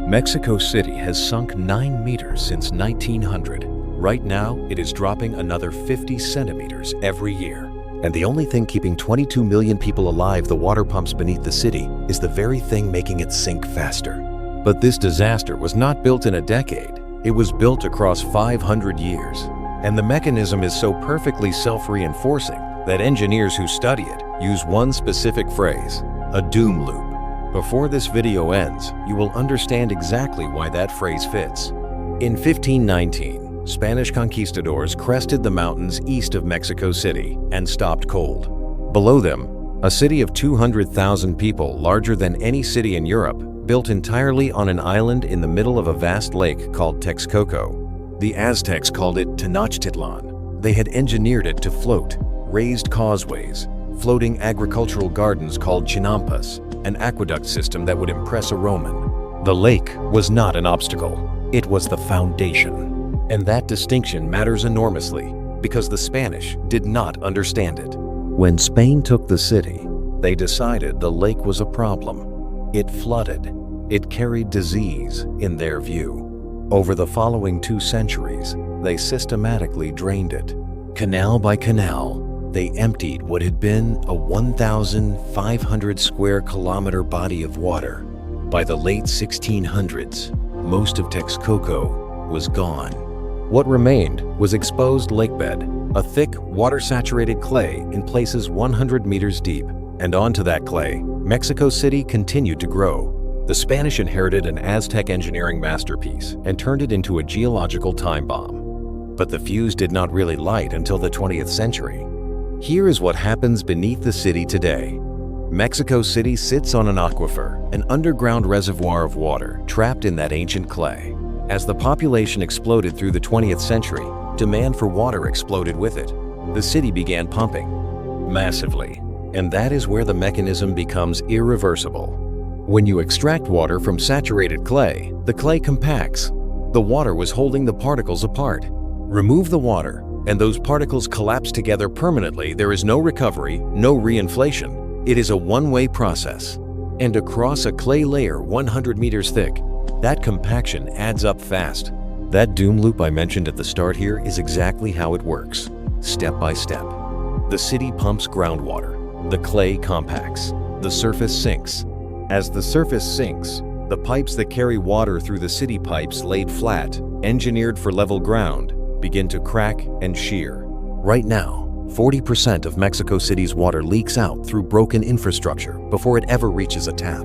Mexico City has sunk 9 meters since 1900. Right now, it is dropping another 50 centimeters every year. And the only thing keeping 22 million people alive, the water pumps beneath the city, is the very thing making it sink faster. But this disaster was not built in a decade. It was built across 500 years. And the mechanism is so perfectly self-reinforcing that engineers who study it use one specific phrase, a doom loop. Before this video ends, you will understand exactly why that phrase fits. In 1519, Spanish conquistadors crested the mountains east of Mexico City and stopped cold. Below them, a city of 200,000 people, larger than any city in Europe, built entirely on an island in the middle of a vast lake called Texcoco. The Aztecs called it Tenochtitlan. They had engineered it to float, raised causeways, floating agricultural gardens called chinampas, an aqueduct system that would impress a Roman. The lake was not an obstacle, it was the foundation. And that distinction matters enormously because the Spanish did not understand it. When Spain took the city, they decided the lake was a problem. It flooded. It carried disease, in their view. Over the following 2 centuries, they systematically drained it. Canal by canal, they emptied what had been a 1,500 square kilometer body of water. By the late 1600s, most of Texcoco was gone. What remained was exposed lakebed, a thick, water-saturated clay in places 100 meters deep. And onto that clay, Mexico City continued to grow. The Spanish inherited an Aztec engineering masterpiece and turned it into a geological time bomb. But the fuse did not really light until the 20th century. Here is what happens beneath the city today. Mexico City sits on an aquifer, an underground reservoir of water trapped in that ancient clay. As the population exploded through the 20th century, demand for water exploded with it. The city began pumping massively, and that is where the mechanism becomes irreversible. When you extract water from saturated clay, the clay compacts. The water was holding the particles apart. Remove the water, and those particles collapse together permanently. There is no recovery, no reinflation. It is a one-way process. And across a clay layer 100 meters thick, that compaction adds up fast. That doom loop I mentioned at the start here is exactly how it works, step by step. The city pumps groundwater, the clay compacts, the surface sinks. As the surface sinks, the pipes that carry water through the city pipes laid flat, engineered for level ground, begin to crack and shear. Right now, 40% of Mexico City's water leaks out through broken infrastructure before it ever reaches a tap.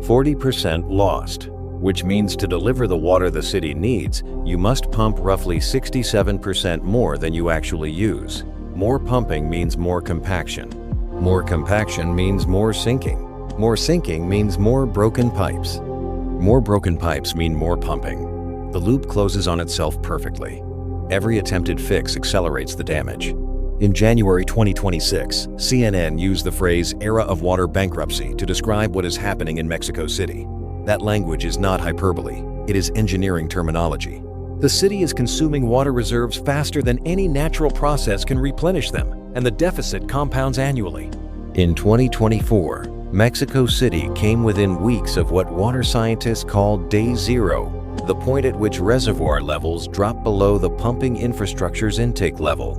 40% lost. Which means to deliver the water the city needs, you must pump roughly 67% more than you actually use. More pumping means more compaction. More compaction means more sinking. More sinking means more broken pipes. More broken pipes mean more pumping. The loop closes on itself perfectly. Every attempted fix accelerates the damage. In January 2026, CNN used the phrase "era of water bankruptcy" to describe what is happening in Mexico City. That language is not hyperbole, it is engineering terminology. The city is consuming water reserves faster than any natural process can replenish them, and the deficit compounds annually. In 2024, Mexico City came within weeks of what water scientists call day zero, the point at which reservoir levels drop below the pumping infrastructure's intake level.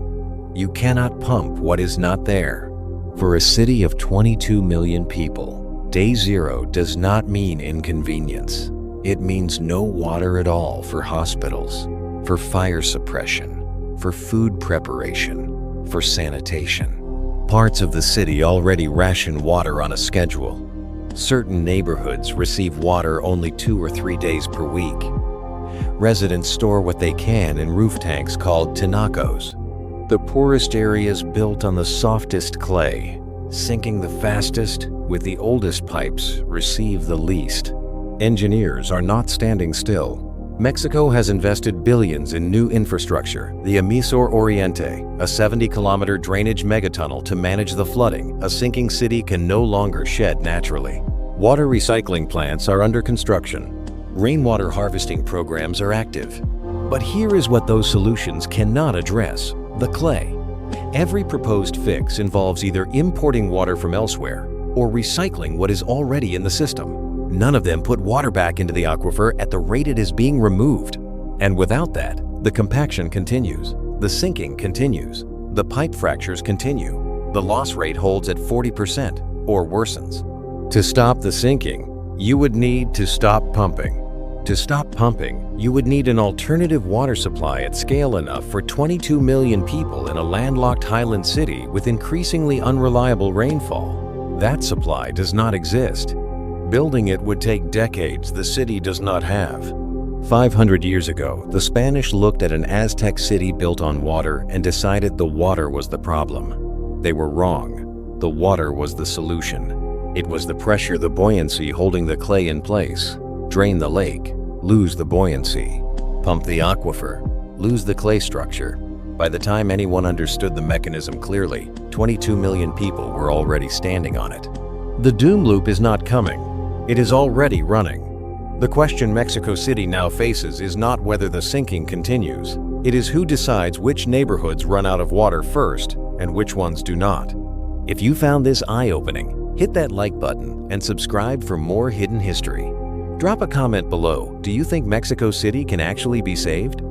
You cannot pump what is not there. For a city of 22 million people, Day zero does not mean inconvenience. It means no water at all for hospitals, for fire suppression, for food preparation, for sanitation. Parts of the city already ration water on a schedule. Certain neighborhoods receive water only 2 or 3 days per week. Residents store what they can in roof tanks called tinacos. The poorest areas built on the softest clay, sinking the fastest, with the oldest pipes receive the least. Engineers are not standing still. Mexico has invested billions in new infrastructure, the Emisor Oriente, a 70-kilometer drainage megatunnel to manage the flooding a sinking city can no longer shed naturally. Water recycling plants are under construction. Rainwater harvesting programs are active. But here is what those solutions cannot address: the clay. Every proposed fix involves either importing water from elsewhere or recycling what is already in the system. none of them put water back into the aquifer at the rate it is being removed. And without that, the compaction continues, the sinking continues, the pipe fractures continue, the loss rate holds at 40% or worsens. To stop the sinking, you would need to stop pumping. To stop pumping, you would need an alternative water supply at scale enough for 22 million people in a landlocked highland city with increasingly unreliable rainfall. That supply does not exist. Building it would take decades the city does not have. 500 years ago, the Spanish looked at an Aztec city built on water and decided the water was the problem. They were wrong. The water was the solution. It was the pressure, the buoyancy holding the clay in place. Drain the lake, lose the buoyancy. Pump the aquifer, lose the clay structure. By the time anyone understood the mechanism clearly, 22 million people were already standing on it. The doom loop is not coming. It is already running. The question Mexico City now faces is not whether the sinking continues. It is who decides which neighborhoods run out of water first and which ones do not. If you found this eye-opening, hit that like button and subscribe for more hidden history. Drop a comment below. Do you think Mexico City can actually be saved?